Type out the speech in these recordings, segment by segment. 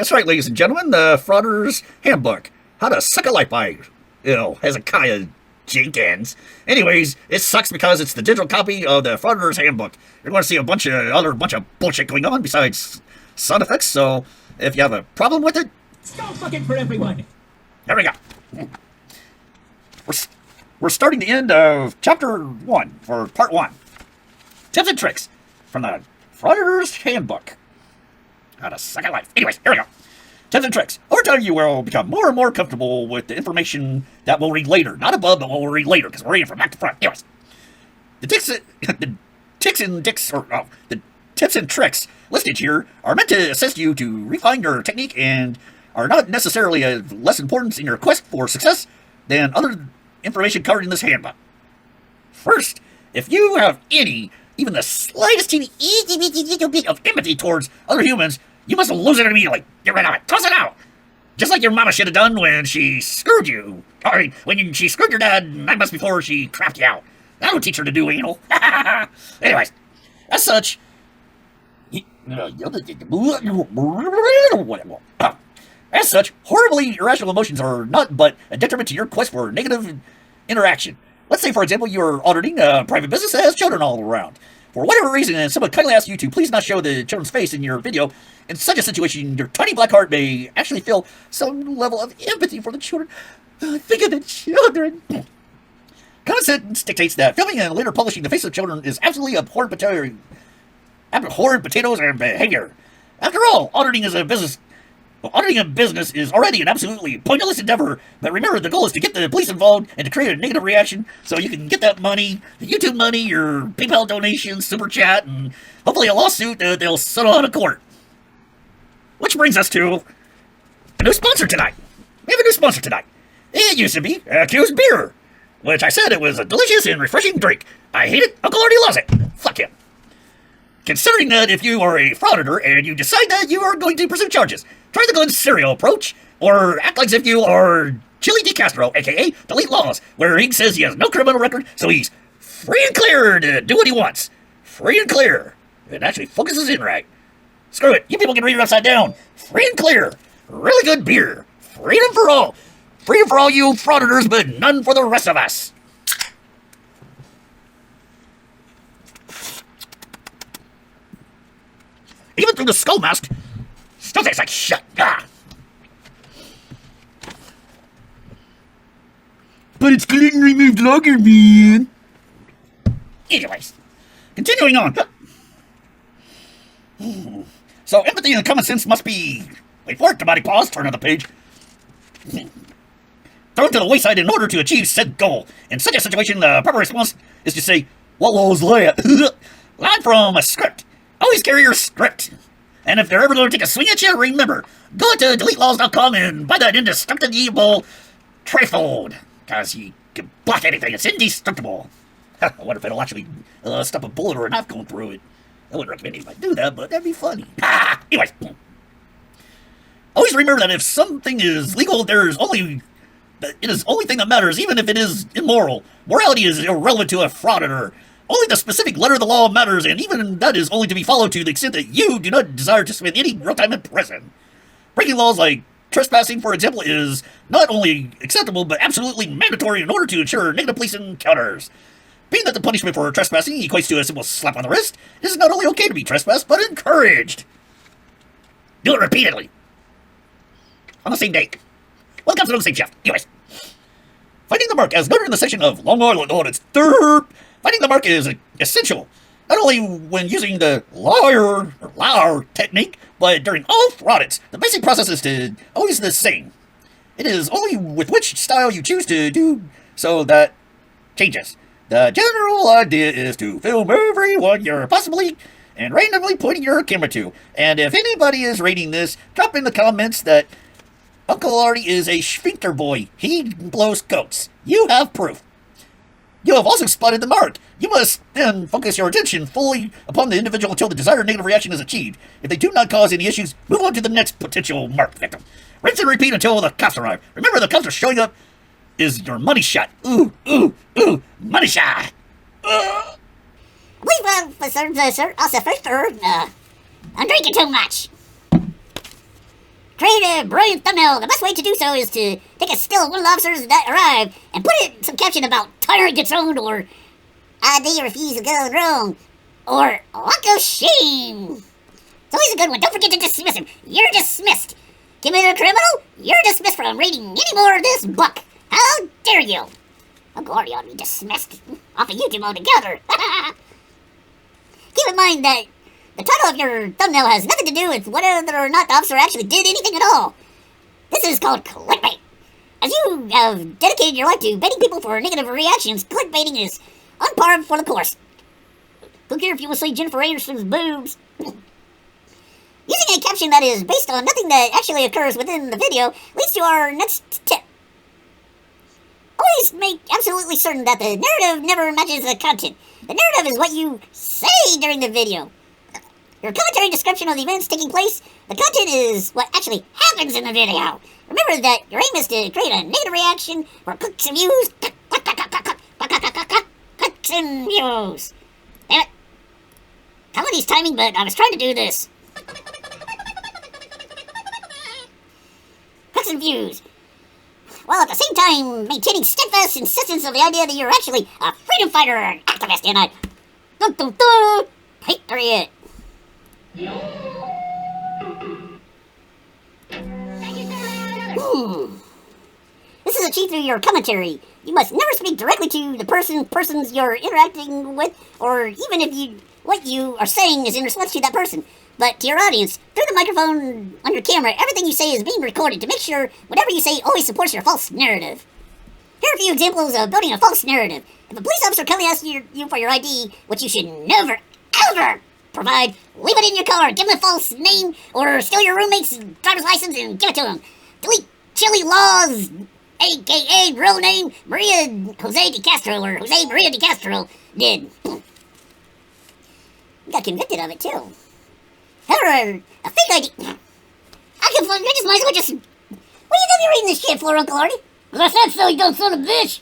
That's right, ladies and gentlemen, the Frauditor's Handbook. How to Suck a Life by, Hezokuai Jenkins. Anyways, it sucks because it's the digital copy of the Frauditor's Handbook. You're going to see a bunch of bullshit going on besides sound effects, so if you have a problem with it, stop fucking for everyone. There we go. We're starting the end of Chapter 1, for Part 1. Tips and tricks from the Frauditor's Handbook. How to Suck a Life. Anyways, here we go. Tips and tricks. Over time, you will become more and more comfortable with the information that we'll read later. Not above, but we'll read later, because we're reading from back to front. Anyways, the tips and tricks listed here are meant to assist you to refine your technique and are not necessarily of less importance in your quest for success than other information covered in this handbook. First, if you have even the slightest teeny little bit of empathy towards other humans, you must lose it immediately. Get rid of it. Toss it out. Just like your mama should have done when she screwed you. When she screwed your dad 9 months before she trapped you out. That'll teach her to do anal. Anyways, as such, horribly irrational emotions are not but a detriment to your quest for negative interaction. Let's say, for example, you're auditing a private business that has children all around. For whatever reason, and someone kindly asks you to please not show the children's face in your video, in such a situation, your tiny black heart may actually feel some level of empathy for the children. Think of the children. Common sense dictates that filming and later publishing the face of children is absolutely abhorrent potatoes and behavior. After all, auditing a business is already an absolutely pointless endeavor, but remember, the goal is to get the police involved and to create a negative reaction so you can get that money, the YouTube money, your PayPal donations, super chat, and hopefully a lawsuit that they'll settle out of court. Which brings us to a new sponsor tonight. We have a new sponsor tonight. It used to be Accused Beer, which I said it was a delicious and refreshing drink. I hate it. Uncle Arty loves it. Fuck him. Considering that if you are a frauditor and you decide that you are going to pursue charges, try the Glenn Serial approach, or act like as if you are Chili Di Castro, aka Delete Laws, where he says he has no criminal record, so he's free and clear to do what he wants. Free and clear. It actually focuses in right. Screw it, you people can read it upside down. Free and clear. Really good beer. Freedom for all. Freedom for all you frauditors, but none for the rest of us. Even through the skull mask, still tastes like shit. Ah. But it's gluten removed lager, man. Anyways, continuing on. So empathy and common sense must be, wait for it, dramatic pause, turn on the page, thrown to the wayside in order to achieve said goal. In such a situation, the proper response is to say, what laws lay at? Line from a script. Always carry your script. And if they're ever going to take a swing at you, remember, go to deletelaws.com and buy that indestructible trifold. Because you can block anything. It's indestructible. I wonder if it'll actually stop a bullet or a knife going through it. I wouldn't recommend anybody do that, but that'd be funny. Anyways. Always remember that if something is legal, it is the only thing that matters, even if it is immoral. Morality is irrelevant to a frauditor. Only the specific letter of the law matters, and even that is only to be followed to the extent that you do not desire to spend any real time in prison. Breaking laws like trespassing, for example, is not only acceptable, but absolutely mandatory in order to ensure negative police encounters. Being that the punishment for trespassing equates to a simple slap on the wrist, it is not only okay to be trespassed, but encouraged. Do it repeatedly. On the same day. Well, it comes to the same shaft. Anyways. Finding the mark, as noted in the section of Long Island Audits, finding the mark is essential, not only when using the liar technique, but during all audits. The basic process is always the same. It is only with which style you choose to do so that changes. The general idea is to film everyone you're possibly and randomly pointing your camera to. And if anybody is rating this, drop in the comments that Uncle Arty is a sphincter boy. He blows goats. You have proof. You have also spotted the mark. You must then focus your attention fully upon the individual until the desired negative reaction is achieved. If they do not cause any issues, move on to the next potential mark victim. Rinse and repeat until the cops arrive. Remember, the cops are showing up is your money shot. Ooh, ooh, ooh, money shot. Sir, also first, I'm drinking too much. create a brilliant thumbnail, the best way to do so is to take a still of one of the officers that arrive and put it some caption about tyrant gets owned, or ID refusal going wrong, or lack of shame. It's always a good one. Don't forget to dismiss him. You're dismissed. Committed a criminal? You're dismissed from reading any more of this book. How dare you? Uncle Arty ought to be dismissed off of YouTube altogether. Keep in mind that the title of your thumbnail has nothing to do with whether or not the officer actually did anything at all. This is called clickbait. As you have dedicated your life to baiting people for negative reactions, clickbaiting is on par for the course. Who cares if you will see Jennifer Aniston's boobs? Using a caption that is based on nothing that actually occurs within the video leads to our next tip. Always make absolutely certain that the narrative never matches the content. The narrative is what you say during the video. Your commentary description of the events taking place, the content is what actually happens in the video. Remember that your aim is to create a negative reaction for clicks and views. Clicks and views. Damn it. Comedy's timing, but I was trying to do this. Clicks and views. While at the same time maintaining steadfast insistence of the idea that you're actually a freedom fighter or an activist and a patriot. This is achieved through your commentary. You must never speak directly to the persons you're interacting with, or even if what you are saying is in response to that person, but to your audience. Through the microphone on your camera, everything you say is being recorded to make sure whatever you say always supports your false narrative. Here are a few examples of building a false narrative. If a police officer comes and asks you for your ID, which you should never, ever provide, leave it in your car, give him a false name, or steal your roommate's driver's license and give it to him. Delete Chili Laws, a.k.a. real name Maria Jose de Castro, or Jose Maria de Castro, did. You got convicted of it, too. However, a fake ID... I just might as well just... What are you gonna be reading this shit for, Uncle Arty? Because I said so, you dumb son of a bitch!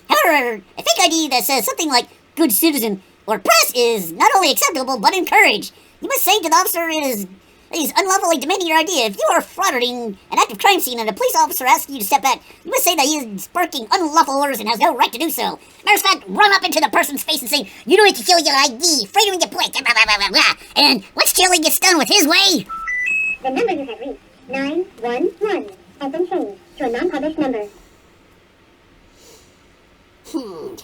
However, a fake ID that says something like good citizen or press is not only acceptable, but encouraged. You must say to the officer he's unlawfully demanding your ID. If you are frauding an active crime scene and a police officer asks you to step back, you must say that he is sparking unlawful orders and has no right to do so. Matter of fact, run up into the person's face and say, you don't need to show your ID, freedom of your place, blah, blah, blah, blah, blah. And once Chili gets done with his way... The number you have reached, 911, has been changed to a non-published number. Alright,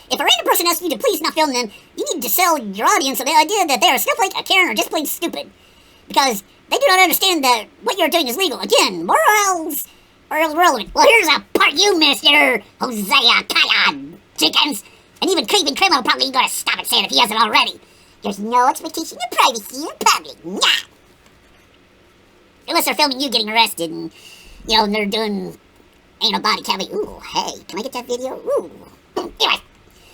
if a random person asks you to please not film them, you need to sell your audience the idea that they are a snowflake, a Karen, or just plain stupid. Because they do not understand that what you're doing is legal. Again, morals are irrelevant. Well, here's a part you missed, Hezokuai Jenkins. And even creeping criminal probably ain't gonna stop it saying if he hasn't already. There's no expectation of privacy in public. Nah. Unless they're filming you getting arrested and, they're doing... Ain't a body cavity. Ooh, hey, can I get that video? Ooh. Anyway,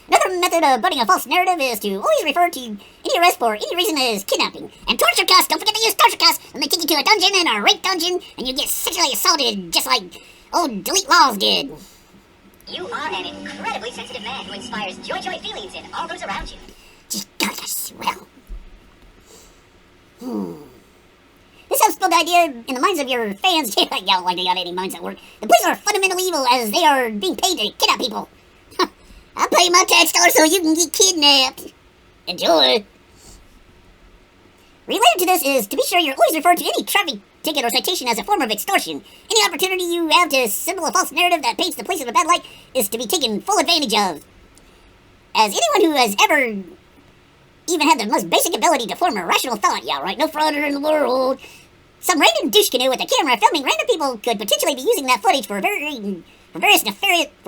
another method of building a false narrative is to always refer to any arrest for any reason as kidnapping. And torture costs, don't forget to use torture costs when they take you to a dungeon and a rape dungeon and you get sexually assaulted just like old Delete Laws did. You are an incredibly sensitive man who inspires joy feelings in all those around you. Just gotta swell. This helps build the idea in the minds of your fans. Y'all like they got any minds at work. The police are fundamentally evil as they are being paid to kidnap people. I'll pay my tax dollars so you can get kidnapped. Enjoy. Related to this is to be sure you're always referred to any traffic ticket or citation as a form of extortion. Any opportunity you have to assemble a false narrative that paints the police in a bad light is to be taken full advantage of. As anyone who has ever even had the most basic ability to form a rational thought, yeah, right, no frauditor in the world. Some random douche canoe with a camera filming random people could potentially be using that footage for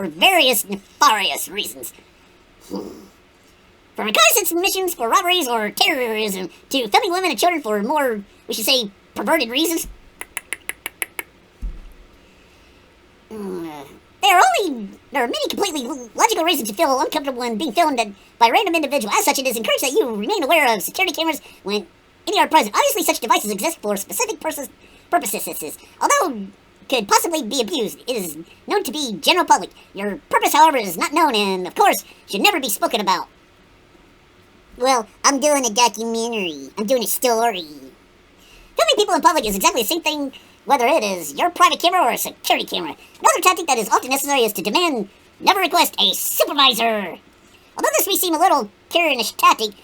various nefarious reasons. From reconnaissance missions for robberies or terrorism to filming women and children for more, we should say, perverted reasons. There are many completely logical reasons to feel uncomfortable when being filmed by a random individual. As such, it is encouraged that you remain aware of security cameras when any are present. Obviously, such devices exist for specific purposes. Although could possibly be abused, it is known to be general public. Your purpose, however, is not known and, of course, should never be spoken about. Well, I'm doing a documentary. I'm doing a story. Filming people in public is exactly the same thing, whether it is your private camera or a security camera. Another tactic that is often necessary is to demand, never request, a supervisor. Although this may seem a little carrionish tactic,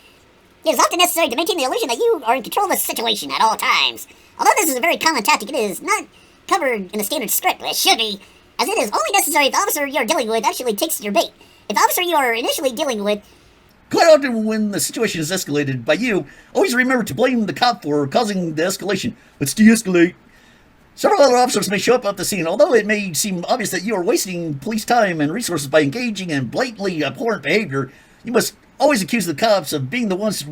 it is often necessary to maintain the illusion that you are in control of the situation at all times. Although this is a very common tactic, it is not covered in the standard script, but it should be, as it is only necessary if the officer you are dealing with actually takes your bait. If the officer you are initially dealing with... Quite often when the situation is escalated by you, always remember to blame the cop for causing the escalation. Let's de-escalate. Several other officers may show up at the scene, although it may seem obvious that you are wasting police time and resources by engaging in blatantly abhorrent behavior. You must always accuse the cops of being the ones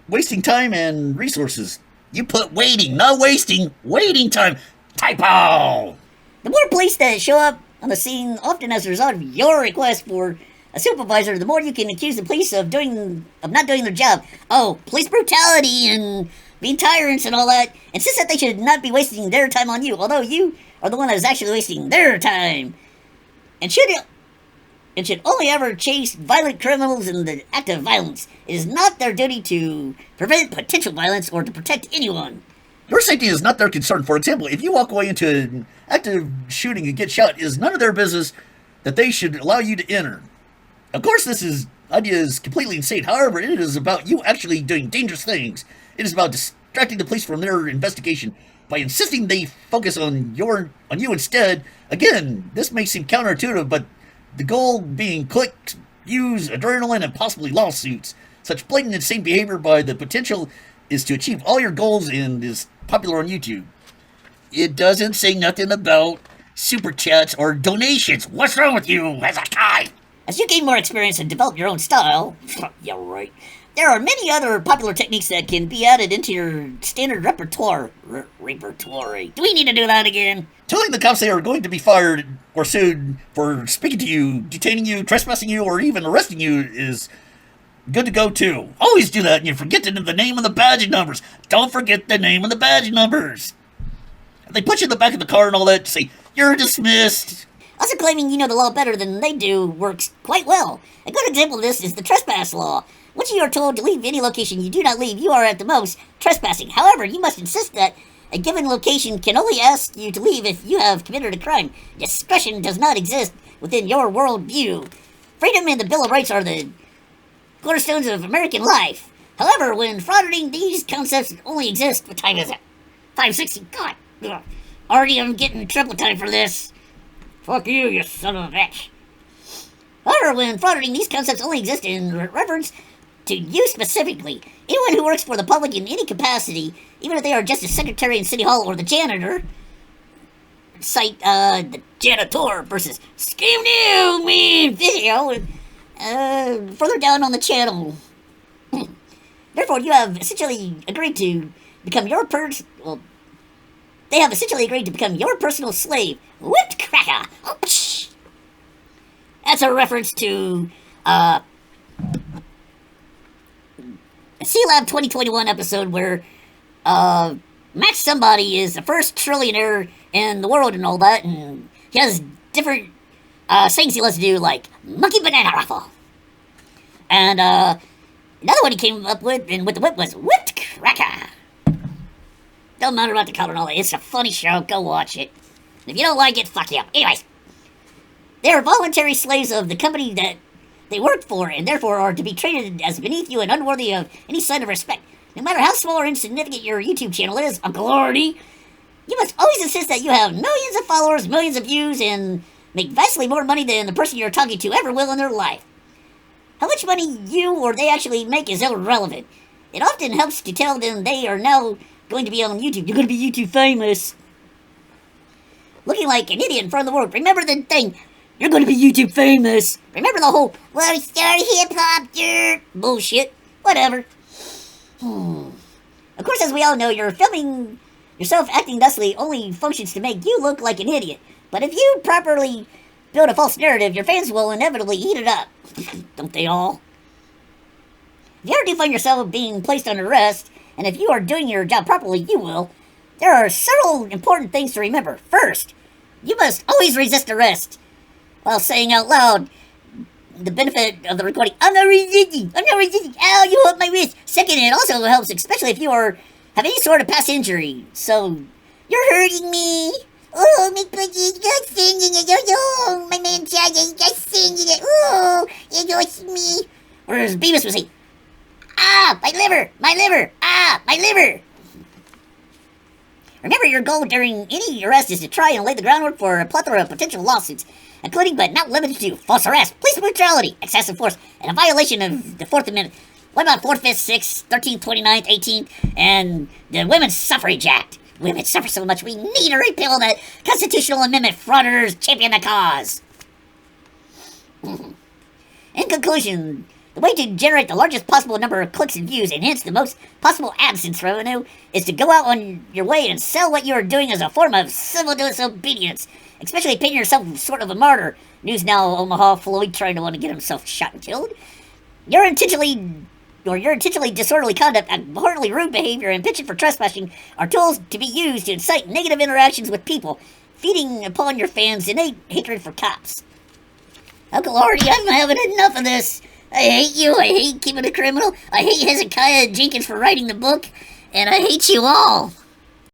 wasting time and resources. You put waiting, not wasting, waiting time. Typo! The more police that show up on the scene, often as a result of your request for a supervisor, the more you can accuse the police of not doing their job. Oh, police brutality and being tyrants and all that. Insist that they should not be wasting their time on you, although you are the one that is actually wasting their time. And should only ever chase violent criminals in the act of violence. It is not their duty to prevent potential violence or to protect anyone. Your safety is not their concern. For example, if you walk away into an active shooting and get shot, it is none of their business that they should allow you to enter. Of course, this idea is completely insane. However, it is about you actually doing dangerous things. It is about distracting the police from their investigation by insisting they focus on you instead. Again, this may seem counterintuitive, but the goal being clicks, views, adrenaline, and possibly lawsuits. Such blatant insane behavior by the potential is to achieve all your goals and is popular on YouTube. It doesn't say nothing about super chats or donations. What's wrong with you, Hezokuai? As you gain more experience and develop your own style, yeah, right, there are many other popular techniques that can be added into your standard repertoire. Repertoire. Do we need to do that again? Telling the cops they are going to be fired or sued for speaking to you, detaining you, trespassing you, or even arresting you is good to go too. Always do that and you forget the name and the badge numbers. Don't forget the name and the badge numbers. They put you in the back of the car and all that to say, you're dismissed. Also claiming you know the law better than they do works quite well. A good example of this is the trespass law. Once you are told to leave any location you do not leave, you are at the most trespassing. However, you must insist that a given location can only ask you to leave if you have committed a crime. Discretion does not exist within your worldview. Freedom and the Bill of Rights are the cornerstones of American life. However, when frauditing, these concepts only exist. What time is it? 5:60. God. Ugh. Already I'm getting triple time for this. Fuck you, you son of a bitch. However, when frauditing, these concepts only exist in reference to you specifically. Anyone who works for the public in any capacity, even if they are just a secretary in City Hall or the janitor, cite the janitor versus Scream New Man video further down on the channel. Therefore, you have essentially agreed to become your they have essentially agreed to become your personal slave. Whipped cracker! Oh, psh. That's a reference to a C-Lab 2021 episode where Max Somebody is the first trillionaire in the world and all that, and he has different things he loves to do, like monkey banana raffle. And another one he came up with, and with the whip, was whipped cracker. Don't matter about the color and all that. It's a funny show. Go watch it. If you don't like it, fuck you. Anyways, they are voluntary slaves of the company that they work for, and therefore are to be treated as beneath you and unworthy of any sign of respect. No matter how small or insignificant your YouTube channel is, Uncle Arty, you must always insist that you have millions of followers, millions of views, and make vastly more money than the person you're talking to ever will in their life. How much money you or they actually make is irrelevant. It often helps to tell them they are now going to be on YouTube. You're going to be YouTube famous. Looking like an idiot in front of the world. Remember the thing. You're going to be YouTube famous. Remember the whole, well, start hip-hop dirt bullshit. Whatever. Of course, as we all know, you're filming yourself acting thusly only functions to make you look like an idiot. But if you properly build a false narrative, your fans will inevitably eat it up. Don't they all? If you ever do find yourself being placed under arrest, and if you are doing your job properly, you will, there are several important things to remember. First, you must always resist arrest while saying out loud, the benefit of the recording. I'm not resisting. Ow, you hurt my wrist. Second, it also helps, especially if you have any sort of past injury. So, you're hurting me. Oh, my buddy, you're singing it. Oh, my man Jaggy, you're singing it. Oh, you're me. Whereas Beavis would say, ah, my liver, ah, my liver. Remember, your goal during any arrest is to try and lay the groundwork for a plethora of potential lawsuits, including but not limited to false arrest, police brutality, excessive force, and a violation of the 4th Amendment. What about 4th, 5th, 6th, 13th, 29th, 18th, and the Women's Suffrage Act? Women suffer so much, we need to repeal the constitutional amendment. Frauditors champion the cause. In conclusion, the way to generate the largest possible number of clicks and views, and hence the most possible AdSense revenue, is to go out on your way and sell what you are doing as a form of civil disobedience, especially painting yourself sort of a martyr. News Now, Omaha, Floyd trying to want to get himself shot and killed. Your intentionally disorderly conduct, abhorrently rude behavior, and penchant for trespassing are tools to be used to incite negative interactions with people, feeding upon your fans' innate hatred for cops. Uncle Arty, I'm having enough of this. I hate you, I hate Keeping a Criminal, I hate Hezokuai Jenkins for writing the book, and I hate you all.